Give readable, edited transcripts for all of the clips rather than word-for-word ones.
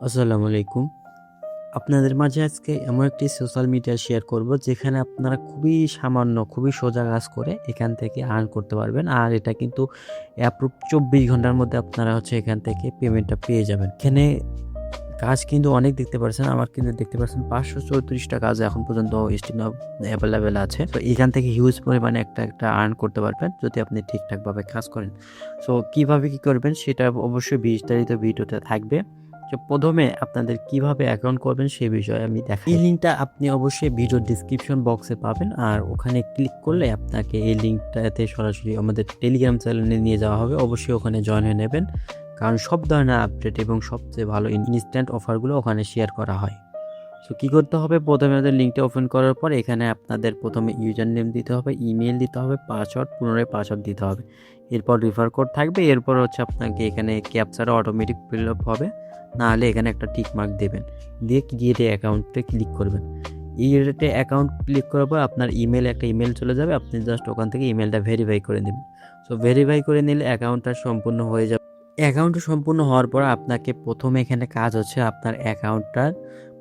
আসসালামু আলাইকুম। আপনাদের মাঝে আজকে এমন একটি সোশ্যাল মিডিয়া শেয়ার করব যেখানে আপনারা খুবই সামান্য, খুবই সোজা কাজ করে এখান থেকে আর্ন করতে পারবেন। আর এটা কিন্তু অ্যাপ্রুভ ২৪ ঘন্টার মধ্যে আপনারা এখান থেকে পেমেন্টটা পেয়ে যাবেন। এখানে কাজ কিন্তু অনেক দেখতে পারছেন। আমার কিন্তু দেখতে পাচ্ছেন ৫৩৪ টা কাজ এখন পর্যন্ত স্টিল এভেলেবেল আছে। তো এখান থেকে হিউজ পরিমাণে একটা আর্ন করতে পারবেন যদি আপনি ঠিকঠাকভাবে কাজ করেন। সো কিভাবে কি করবেন সেটা অবশ্যই বিস্তারিত ভিডিওতে থাকবে। তো ১ম এ আপনাদের কিভাবে অ্যাকাউন্ট করবেন সে বিষয়ে আমি দেখাই। এই লিঙ্কটা আপনি অবশ্যই ভিডিওর ডেসক্রিপশন বক্সে পাবেন। আর ওখানে ক্লিক করলে আপনাকে এই লিঙ্কটাতে সরাসরি আমাদের টেলিগ্রাম চ্যানেলে নিয়ে যাওয়া হবে। অবশ্যই ওখানে জয়েন হয়ে নেবেন। কারণ সব ধরনের আপডেট এবং সবচেয়ে ভালো ইনস্ট্যান্ট অফারগুলো ওখানে শেয়ার করা হয়। সো কী করতে হবে, প্রথমে আমাদের লিঙ্কটা ওপেন করার পর এখানে আপনাদের প্রথমে ইউজার নেম দিতে হবে, ইমেল দিতে হবে, পাসওয়ার্ড, পুনরায় পাসওয়ার্ড দিতে হবে। এরপর রিফার কোড থাকবে। এরপর আপনাকে এখানে ক্যাপচাটা অটোমেটিক ফিল আপ হবে, না হলে এখানে একটা টিক মার্ক দেবেন, দিয়ে ক্রিয়েট অ্যাকাউন্টে ক্লিক করবেন। ক্রিয়েট অ্যাকাউন্ট ক্লিক করার পর আপনার একটা ইমেল চলে যাবে। আপনি জাস্ট ওখান থেকে ইমেলটা ভেরিফাই করে নেবেন। সো ভেরিফাই করে নিলে অ্যাকাউন্টটা সম্পূর্ণ হয়ে যাবে। অ্যাকাউন্ট সম্পূর্ণ হওয়ার পর আপনাকে প্রথমে এখানে কাজ হচ্ছে আপনার অ্যাকাউন্টটার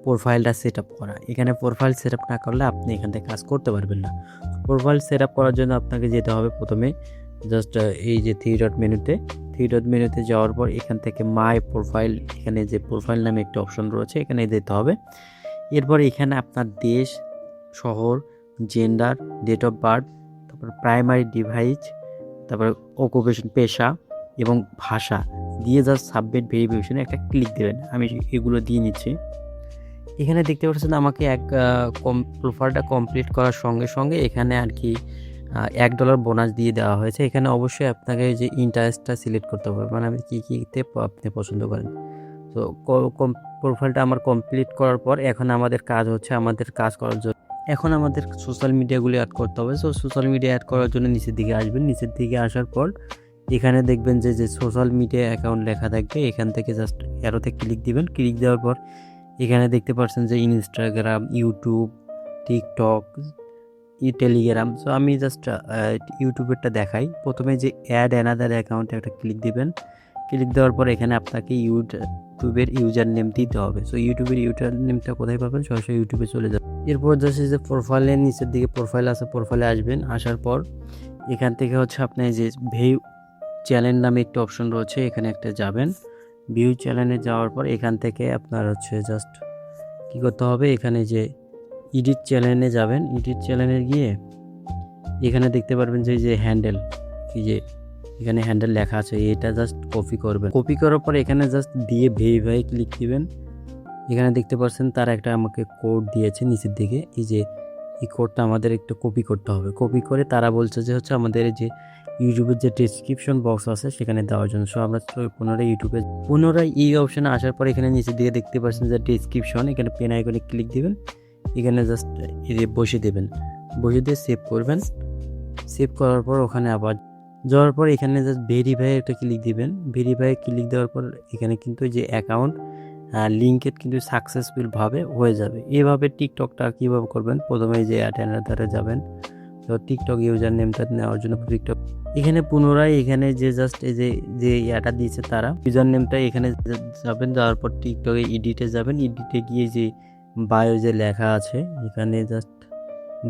প্রোফাইলটা সেট আপ করা। এখানে প্রোফাইল সেট আপ না করলে আপনি এখান থেকে কাজ করতে পারবেন না। প্রোফাইল সেট আপ করার জন্য আপনাকে যেতে হবে প্রথমে জাস্ট এই যে থ্রি ডট মেনুতে যাওয়ার পর এখান থেকে মাই প্রোফাইল, এখানে যে প্রোফাইল নামে একটা অপশন রয়েছে এখানে যেতে হবে। এরপর এখানে আপনার দেশ, শহর, জেন্ডার, ডেট অফ বার্থ, তারপর প্রাইমারি ডিভাইস, তারপর অকুপেশন, পেশা এবং ভাষা দিয়ে জাস্ট সাবমিট ভেরিফিকেশনে একটা ক্লিক দেবেন। আমি এগুলো দিয়ে নিচ্ছি। এখানে দেখতে পাচ্ছেন আমাকে প্রোফাইলটা কমপ্লিট করার সঙ্গে সঙ্গে এখানে আর কি $1 বোনাস দিয়ে দেওয়া হয়েছে। এখানে অবশ্যই আপনাকে যে ইন্টারেস্টটা সিলেক্ট করতে হবে, মানে আমি কীতে আপনি পছন্দ করেন। তো প্রোফাইলটা আমার কমপ্লিট করার পর এখন আমাদের কাজ হচ্ছে আমাদের কাজ করার জন্য এখন আমাদের সোশ্যাল মিডিয়াগুলি অ্যাড করতে হবে। সো সোশ্যাল মিডিয়া অ্যাড করার জন্য নিচের দিকে আসবেন। নিচের দিকে আসার পর এখানে দেখবেন যে সোশ্যাল মিডিয়া অ্যাকাউন্ট লেখা থাকবে। এখান থেকে জাস্ট অ্যারোতে ক্লিক দিবেন। ক্লিক দেওয়ার পর এখানে দেখতে পাচ্ছেন যে Instagram, YouTube, TikTok, Telegram. So আমি জাস্ট ইউটিউবেরটা দেখাই। প্রথমে যে অ্যাড অ্যানাদার অ্যাকাউন্টে একটা ক্লিক দিবেন। ক্লিক দেওয়ার পর এখানে আপনাকে ইউটিউবের ইউজার নেম দিতে হবে। সো ইউটিউবের ইউজার নেমটা কোথায় পাবেন, সরাসরি ইউটিউবে চলে যাবেন। এরপর জাস্ট যে প্রোফাইলের নিচের দিকে প্রোফাইল আছে, প্রোফাইলে আসবেন। আসার পর এখান থেকে আপনি যে ভিউ চ্যানেল নামে একটা অপশন রয়েছে, এখানে একটা যাবেন। ভিউ চ্যানেলে যাওয়ার পর এখান থেকে আপনার জাস্ট কী করতে হবে, এখানে যে এডিট চ্যানেলে যাবেন। এডিট চ্যানেলে গিয়ে এখানে দেখতে পারবেন যে হ্যান্ডেল, এই যে এখানে হ্যান্ডেল লেখা আছে, এটা জাস্ট কপি করবেন। কপি করার পর এখানে জাস্ট দিয়ে ভেরিফাই ক্লিক দিবেন। এখানে দেখতে পাচ্ছেন তারা একটা আমাকে কোড দিয়েছে নিচের দিকে। এই কোডটা আমাদের একটু কপি করতে হবে। কপি করে তারা বলছে যে আমাদের যে ইউটিউবের যে ডেসক্রিপশন বক্স আছে সেখানে দেওয়ার জন্য। সো আমরা পুনরায় এই অপশানে আসার পর এখানে নিচের দিকে দেখতে পাচ্ছেন যে ডেসক্রিপশন, এখানে পেন আইকনে ক্লিক দিবেন। এখানে জাস্ট বসিয়ে দেবেন। বসিয়ে দিয়ে সেভ করবেন। সেভ করার পর ওখানে আবার যাওয়ার পর এখানে জাস্ট ভেরিফাই একটা ক্লিক দিবেন। ভেরিফাই ক্লিক দেওয়ার পর এখানে কিন্তু যে অ্যাকাউন্ট লিঙ্কেড কিন্তু সাকসেসফুলভাবে হয়ে যাবে। এভাবে টিকটকটা কীভাবে করবেন, প্রথমে যে অ্যাডে যাবেন। তো টিকটক ইউজার নেমটা নেওয়ার জন্য টিকটক এখানে পুনরায় এখানে যে জাস্ট যে ইয়াটা দিয়েছে তারা ইউজার নেমটা এখানে যাবেন। যাওয়ার পর টিকটকে এডিটে যাবেন। এডিটে গিয়ে যে বায়ো যে লেখা আছে এখানে জাস্ট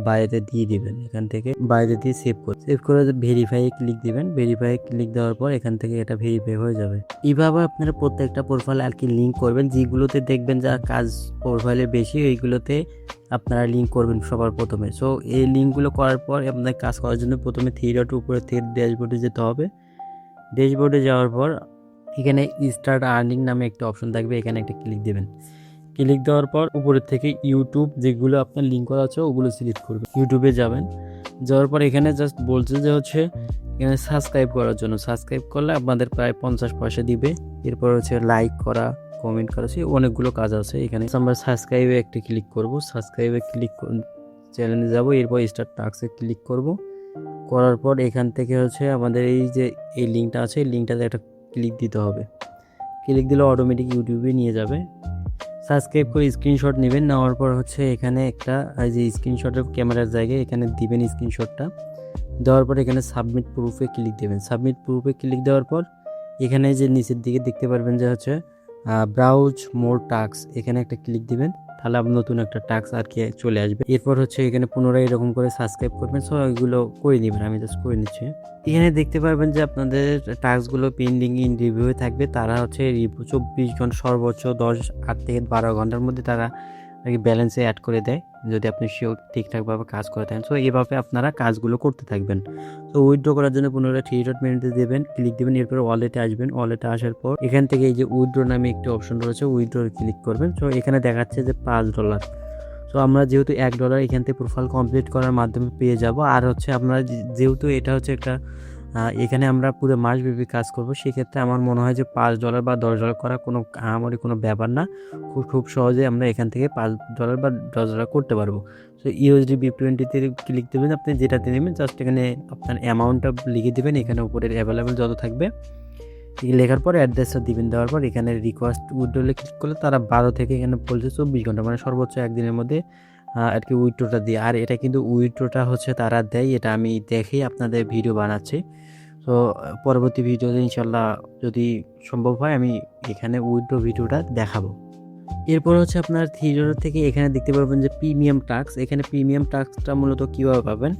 বায়োতে দিয়ে দিবেন। এখান থেকে বায়োতে দিয়ে সেভ করে ভেরিফাই ক্লিক দিবেন। ভেরিফাই ক্লিক দেওয়ার পর এখান থেকে এটা ভেরিফাই হয়ে যাবে। এইভাবে আপনারা প্রত্যেকটা প্রোফাইল আর কি লিঙ্ক করবেন। যেগুলোতে দেখবেন যে কাজ প্রোফাইলে বেশি ওইগুলোতে আপনারা লিঙ্ক করবেন সবার প্রথমে। সো এই লিঙ্কগুলো করার পর আপনার কাজ করার জন্য প্রথমে থ্রি ডট উপরে ড্যাশবোর্ডে যেতে হবে। ড্যাশবোর্ডে যাওয়ার পর এখানে স্টার্ট আর্নিং নামে একটা অপশন থাকবে, এখানে একটা ক্লিক দেবেন। ক্লিক দেওয়ার পর উপরের থেকে ইউটিউব যেগুলো আপনার লিঙ্ক করা আছে ওগুলো সিলেক্ট করবেন। ইউটিউবে যাবেন। যাওয়ার পর এখানে জাস্ট বলছে যে এখানে সাবস্ক্রাইব করার জন্য। সাবস্ক্রাইব করলে আপনাদের প্রায় 50 পয়সা দিবে। এরপর লাইক করা, কমেন্ট করা, সেই অনেকগুলো কাজ আছে এখানে। আমরা সাবস্ক্রাইবে একটা ক্লিক করব। সাবস্ক্রাইবে ক্লিক চ্যানেলে যাব। এরপর স্টার্ট টাস্কে ক্লিক করব। করার পর এখান থেকে আমাদের এই লিঙ্কটা আছে, এই লিঙ্কটাতে একটা ক্লিক দিতে হবে। ক্লিক দিলে অটোমেটিক ইউটিউবে নিয়ে যাবে। সাবস্ক্রাইব করে স্ক্রিনশট নেবেন। নেওয়ার পর এখানে একটা যে স্ক্রিনশটের ক্যামেরার জায়গায় এখানে দিবেন স্ক্রিনশটটা। দেওয়ার পর এখানে সাবমিট প্রুফে ক্লিক দেবেন। সাবমিট প্রুফে ক্লিক দেওয়ার পর এখানে যে নিচের দিকে দেখতে পারবেন যে ব্রাউজ মোর টাস্ক এখানে একটা ক্লিক দিবেন, তাহলে আপনার নতুন একটা টাস্ক আর কি চলে আসবে। এরপর হচ্ছে এখানে পুনরায় এরকম করে সাবস্ক্রাইব করবেন। সো এগুলো করে নেবেন, আমি জাস্ট করে নিচ্ছি। এখানে দেখতে পারবেন যে আপনাদের টাস্কগুলো পেন্ডিং ইন রিভিউয়ে থাকবে। তারা হচ্ছে 24 ঘন্টা সর্বোচ্চ 8 থেকে 12 ঘন্টার মধ্যে তারা আর কি ব্যালেন্সে অ্যাড করে দেয়, যদি আপনি শিওর ঠিকঠাকভাবে কাজ করে থাকেন। সো এভাবে আপনারা কাজগুলো করতে থাকবেন। তো উইথড্র করার জন্য পুনরায় 3 ডট মেনুতে দেবেন, ক্লিক দেবেন, এরপর ওয়ালেটে আসবেন। ওয়ালেটে আসার পর এখান থেকে এই যে উইথড্র নামে একটি অপশন রয়েছে, উইথড্র ক্লিক করবেন। সো এখানে দেখাচ্ছে যে $5। সো আমরা যেহেতু $1 এখান থেকে প্রোফাইল কমপ্লিট করার মাধ্যমে পেয়ে যাব। আর হচ্ছে আপনারা যেহেতু এটা হচ্ছে একটা এখানে আমরা পুরো মাসব্যাপী কাজ করব, সেক্ষেত্রে আমার মনে হয় যে $5 বা $10 করা কোনো আহামরি কোনো ব্যাপার না। খুব সহজে আমরা এখান থেকে $5 বা $10 করতে পারবো। সো ইউএসডি B20-তে ক্লিক দেবেন, আপনি যেটাতে নেবেন জাস্ট এখানে আপনার অ্যামাউন্টটা লিখে দেবেন, এখানে উপরে অ্যাভেলেবেল যত থাকবে লেখার পর অ্যাড্রেসটা দিবেন। দেওয়ার পর এখানে রিকোয়েস্ট উইথড্রলে ক্লিক করলে তারা 12 থেকে এখানে বলছে 24 ঘন্টা, মানে সর্বোচ্চ একদিনের মধ্যে আর কি উইথড্রটা দিয়ে। আর এটা কিন্তু উইথড্রটা হচ্ছে তারা দেয়, এটা আমি দেখেই আপনাদের ভিডিও বানাচ্ছি। তো পরবর্তী ভিডিওতে ইনশাল্লাহ যদি সম্ভব হয় আমি এখানে উইথড্র ভিডিওটা দেখাবো। এরপর হচ্ছে আপনার থিয়েটার থেকে এখানে দেখতে পারবেন যে প্রিমিয়াম টাস্ক। এখানে প্রিমিয়াম টাস্কটা মূলত কীভাবে পাবেন,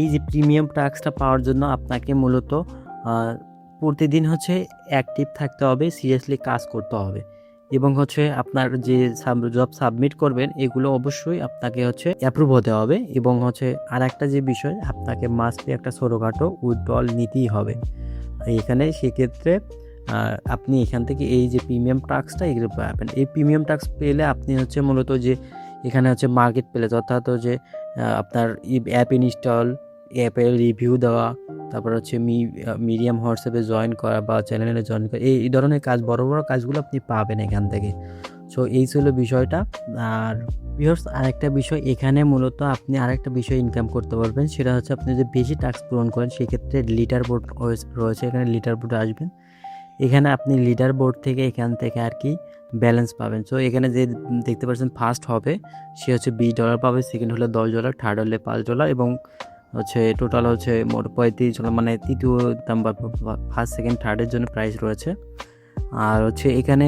এই যে প্রিমিয়াম টাস্কটা পাওয়ার জন্য আপনাকে মূলত প্রতিদিন হচ্ছে অ্যাক্টিভ থাকতে হবে, সিরিয়াসলি কাজ করতে হবে, এবং হচ্ছে আপনার যে জব সাবমিট করবেন এগুলো অবশ্যই আপনাকে হচ্ছে অ্যাপ্রুভ হতে হবে। এবং হচ্ছে আর একটা যে বিষয়, আপনাকে মাস্টলি একটা ছোটোখাটো উইথড্রল নিতেই হবে এখানে। সেক্ষেত্রে আপনি এখান থেকে এই যে প্রিমিয়াম টাস্কটা এগুলো পাবেন। এই প্রিমিয়াম টাস্ক পেলে আপনি হচ্ছে মূলত যে এখানে হচ্ছে মার্কেট প্লেস, অর্থাৎ যে আপনার অ্যাপ ইনস্টল, অ্যাপের রিভিউ দেওয়া, তারপর হচ্ছে মিডিয়াম হোয়াটসঅ্যাপে জয়েন করা বা চ্যানেলে জয়েন করা, এই ধরনের কাজ, বড় বড় কাজগুলো আপনি পাবেন এখান থেকে। সো এই ছিল বিষয়টা। আর ভিউয়ার্স আরেকটা বিষয়, এখানে মূলত আপনি আরেকটা বিষয় ইনকাম করতে পারবেন, সেটা হচ্ছে আপনি যে বেশি টাস্ক পূরণ করেন সেক্ষেত্রে লিডার বোর্ড রয়েছে, এখানে লিডার বোর্ডে আসবেন। এখানে আপনি লিডার বোর্ড থেকে এখান থেকে আর কি ব্যালেন্স পাবেন। সো এখানে যে দেখতে পাচ্ছেন ফার্স্ট হবে সে হচ্ছে $20 পাবে, সেকেন্ড হলে $10, থার্ড হলে $5 এবং হচ্ছে টোটাল হচ্ছে মোট $35, মানে তৃতীয় নাম্বার ফার্স্ট সেকেন্ড থার্ডের জন্য প্রাইস রয়েছে। আর হচ্ছে এখানে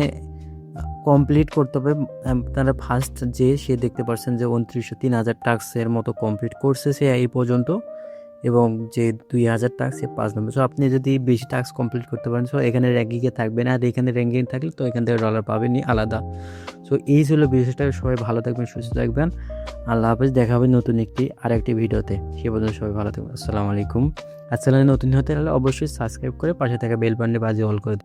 কমপ্লিট করতে হবে, আপনারা ফার্স্ট যে সে দেখতে পাচ্ছেন যে 3000 টাস্কের মতো কমপ্লিট করছে সে এই পর্যন্ত, এবং যে 2000 টাস্ক সে 5 নম্বর। সো আপনি যদি বেশি টাস্ক কমপ্লিট করতে পারেন সো এখানে র্যাঙ্কিংয়ে থাকবেন, আর এখানে র্যাঙ্কিং থাকলে তো এখান থেকে ডলার পাবেনই আলাদা। সো এই ছিল বিষয়টা। সবাই ভালো থাকবেন, সুস্থ থাকবেন। আল্লাহ হাফেজ, দেখা হবে নতুন আরেকটি ভিডিওতে। সে পর্যন্ত সবাই ভালো থাকবেন। আসসালামু আলাইকুম। আর চ্যানেলে নতুন হতে হলে অবশ্যই সাবস্ক্রাইব করে পাশে থাকা বেল বাটনে বাজিয়ে অল করে